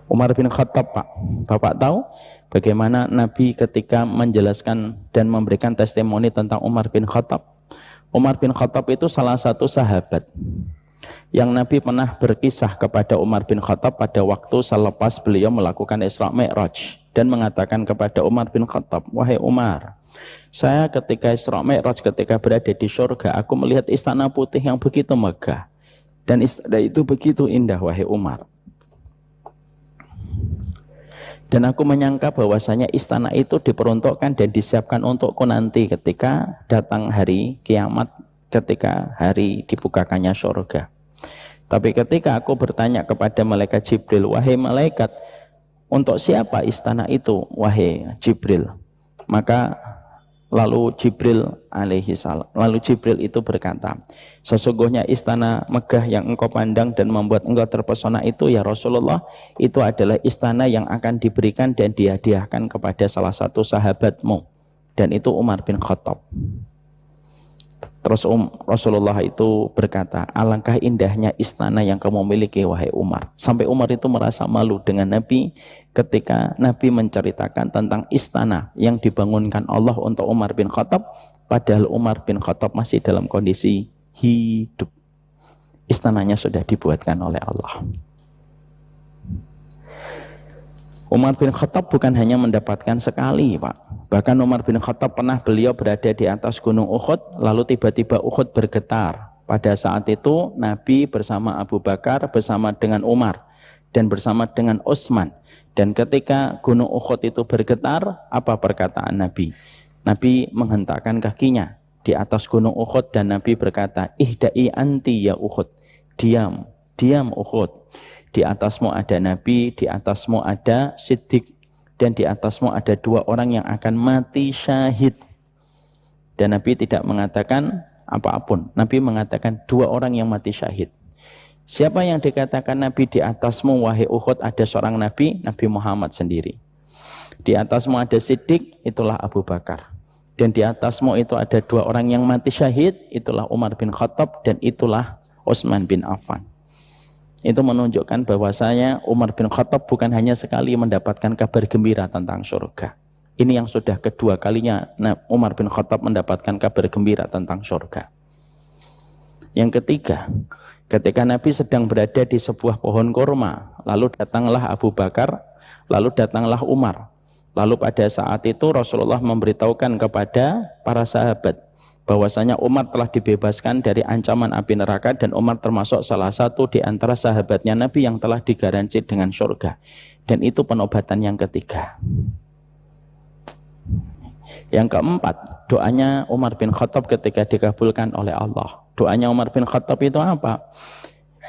Umar bin Khattab, Pak. Bapak tahu bagaimana Nabi ketika menjelaskan dan memberikan testimoni tentang Umar bin Khattab? Umar bin Khattab itu salah satu sahabat yang Nabi pernah berkisah kepada Umar bin Khattab pada waktu selepas beliau melakukan Isra Mi'raj, dan mengatakan kepada Umar bin Khattab, wahai Umar, saya ketika Isra Mi'raj, ketika berada di surga, aku melihat istana putih yang begitu megah, dan istana itu begitu indah, wahai Umar. Dan aku menyangka bahwasanya istana itu diperuntukkan dan disiapkan untukku nanti ketika datang hari kiamat, ketika hari dibukakannya surga. Tapi ketika aku bertanya kepada malaikat Jibril, wahai malaikat, untuk siapa istana itu, wahai Jibril? Maka lalu Jibril itu berkata, sesungguhnya istana megah yang engkau pandang dan membuat engkau terpesona itu, ya Rasulullah, itu adalah istana yang akan diberikan dan dihadiahkan kepada salah satu sahabatmu, dan itu Umar bin Khattab. Terus Rasulullah itu berkata, alangkah indahnya istana yang kamu miliki, wahai Umar. Sampai Umar itu merasa malu dengan Nabi ketika Nabi menceritakan tentang istana yang dibangunkan Allah untuk Umar bin Khattab, padahal Umar bin Khattab masih dalam kondisi hidup. Istananya sudah dibuatkan oleh Allah. Umar bin Khattab bukan hanya mendapatkan sekali, Pak. Bahkan Umar bin Khattab pernah beliau berada di atas gunung Uhud, lalu tiba-tiba Uhud bergetar. Pada saat itu Nabi bersama Abu Bakar, bersama dengan Umar, dan bersama dengan Utsman. Dan ketika gunung Uhud itu bergetar, apa perkataan Nabi? Nabi menghentakkan kakinya di atas gunung Uhud dan Nabi berkata, ihda'i anti ya Uhud, diam, diam Uhud. Di atasmu ada Nabi, di atasmu ada Siddiq, dan di atasmu ada dua orang yang akan mati syahid. Dan Nabi tidak mengatakan apapun. Nabi mengatakan dua orang yang mati syahid. Siapa yang dikatakan Nabi di atasmu, wahai Uhud, ada seorang Nabi, Nabi Muhammad sendiri. Di atasmu ada Siddiq, itulah Abu Bakar. Dan di atasmu itu ada dua orang yang mati syahid, itulah Umar bin Khattab, dan itulah Utsman bin Affan. Itu menunjukkan bahwasanya Umar bin Khattab bukan hanya sekali mendapatkan kabar gembira tentang surga. Ini yang sudah kedua kalinya Umar bin Khattab mendapatkan kabar gembira tentang surga. Yang ketiga, ketika Nabi sedang berada di sebuah pohon kurma, lalu datanglah Abu Bakar, lalu datanglah Umar. Lalu pada saat itu Rasulullah memberitahukan kepada para sahabat bahwasanya Umar telah dibebaskan dari ancaman api neraka, dan Umar termasuk salah satu di antara sahabatnya Nabi yang telah digaransi dengan surga. Dan itu penobatan yang ketiga. Yang keempat, doanya Umar bin Khattab ketika dikabulkan oleh Allah. Doanya Umar bin Khattab itu apa?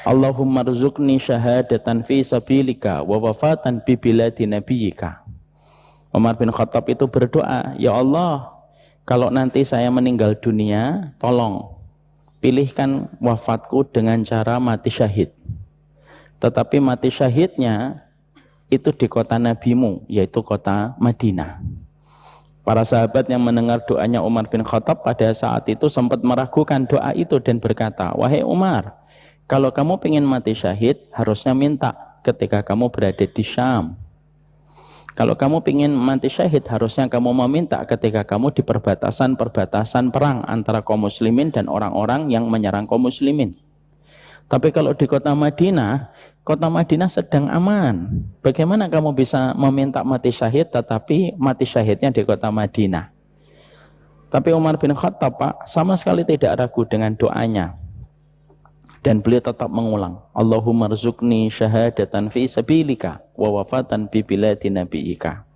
Allahumma rzuqni syahadatan fi sabilika wa wafatan bi biladi nabiyyika. Umar bin Khattab itu berdoa, ya Allah, kalau nanti saya meninggal dunia, tolong pilihkan wafatku dengan cara mati syahid. Tetapi mati syahidnya itu di kota nabimu, yaitu kota Madinah. Para sahabat yang mendengar doanya Umar bin Khattab pada saat itu sempat meragukan doa itu dan berkata, wahai Umar, kalau kamu ingin mati syahid, harusnya minta ketika kamu berada di Syam. Kalau kamu ingin mati syahid, harusnya kamu meminta ketika kamu di perbatasan-perbatasan perang antara kaum muslimin dan orang-orang yang menyerang kaum muslimin. Tapi kalau di kota Madinah sedang aman. Bagaimana kamu bisa meminta mati syahid tetapi mati syahidnya di kota Madinah? Tapi Umar bin Khattab, Pak, sama sekali tidak ragu dengan doanya. Dan beliau tetap mengulang, Allahumma rzuqni syahadatan fi sabilika wa wafatan bi biladi nabiyyika.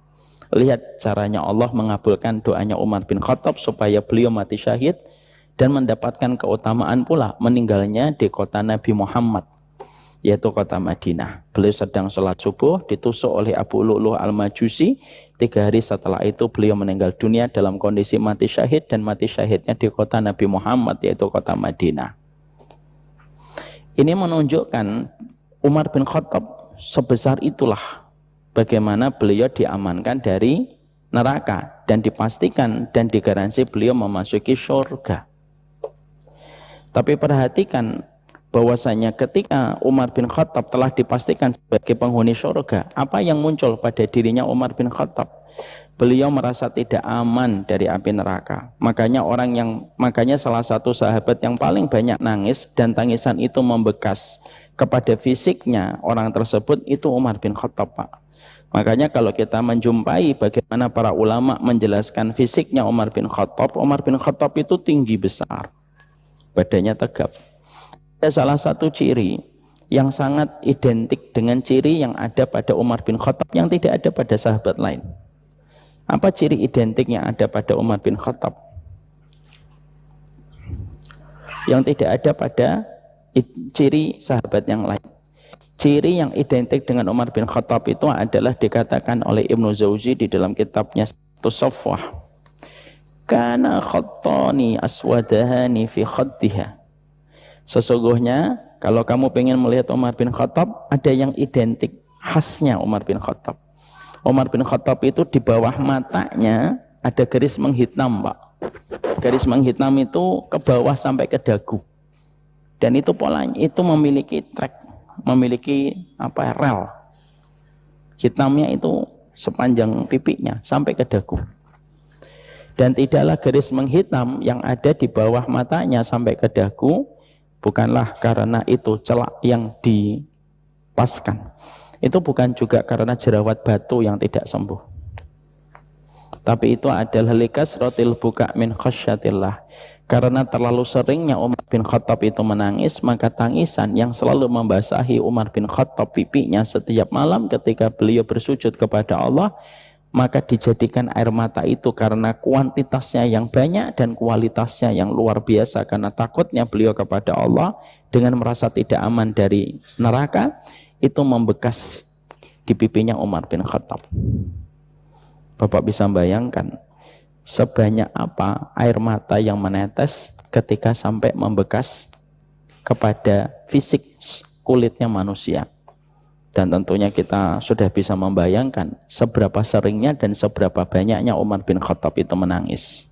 Lihat caranya Allah mengabulkan doanya Umar bin Khattab supaya beliau mati syahid dan mendapatkan keutamaan pula meninggalnya di kota Nabi Muhammad, yaitu kota Madinah. Beliau sedang sholat subuh, ditusuk oleh Abu Lu'lu'ah al-Majusi. 3 hari setelah itu beliau meninggal dunia dalam kondisi mati syahid, dan mati syahidnya di kota Nabi Muhammad, yaitu kota Madinah. Ini menunjukkan Umar bin Khattab sebesar itulah bagaimana beliau diamankan dari neraka dan dipastikan dan digaransi beliau memasuki surga. Tapi perhatikan bahwasanya ketika Umar bin Khattab telah dipastikan sebagai penghuni surga, apa yang muncul pada dirinya Umar bin Khattab? Beliau merasa tidak aman dari api neraka. Makanya salah satu sahabat yang paling banyak nangis dan tangisan itu membekas kepada fisiknya orang tersebut itu Umar bin Khattab, Pak. Makanya kalau kita menjumpai bagaimana para ulama menjelaskan fisiknya Umar bin Khattab itu tinggi besar, badannya tegap. Salah satu ciri yang sangat identik dengan ciri yang ada pada Umar bin Khattab yang tidak ada pada sahabat lain. Apa ciri identik yang ada pada Umar bin Khattab yang tidak ada pada ciri sahabat yang lain? Ciri yang identik dengan Umar bin Khattab itu adalah dikatakan oleh Ibnu Jauzi di dalam kitabnya Safwah, kana khattani aswadahani fi khaddiha. Sesungguhnya kalau kamu pengen melihat Umar bin Khattab, ada yang identik khasnya Umar bin Khattab. Umar bin Khattab itu di bawah matanya ada garis menghitam, Pak. Garis menghitam itu ke bawah sampai ke dagu. Dan itu polanya itu memiliki track, memiliki rel. Hitamnya itu sepanjang pipinya sampai ke dagu. Dan tidaklah garis menghitam yang ada di bawah matanya sampai ke dagu bukanlah karena itu celak yang dipaskan. Itu bukan juga karena jerawat batu yang tidak sembuh. Tapi itu adalah likasratil buka min khasyatillah. Karena terlalu seringnya Umar bin Khattab itu menangis, maka tangisan yang selalu membasahi Umar bin Khattab pipinya setiap malam ketika beliau bersujud kepada Allah, maka dijadikan air mata itu karena kuantitasnya yang banyak dan kualitasnya yang luar biasa, karena takutnya beliau kepada Allah dengan merasa tidak aman dari neraka, itu membekas di pipinya Umar bin Khattab. Bapak bisa bayangkan sebanyak apa air mata yang menetes ketika sampai membekas kepada fisik kulitnya manusia. Dan tentunya kita sudah bisa membayangkan seberapa seringnya dan seberapa banyaknya Umar bin Khattab itu menangis.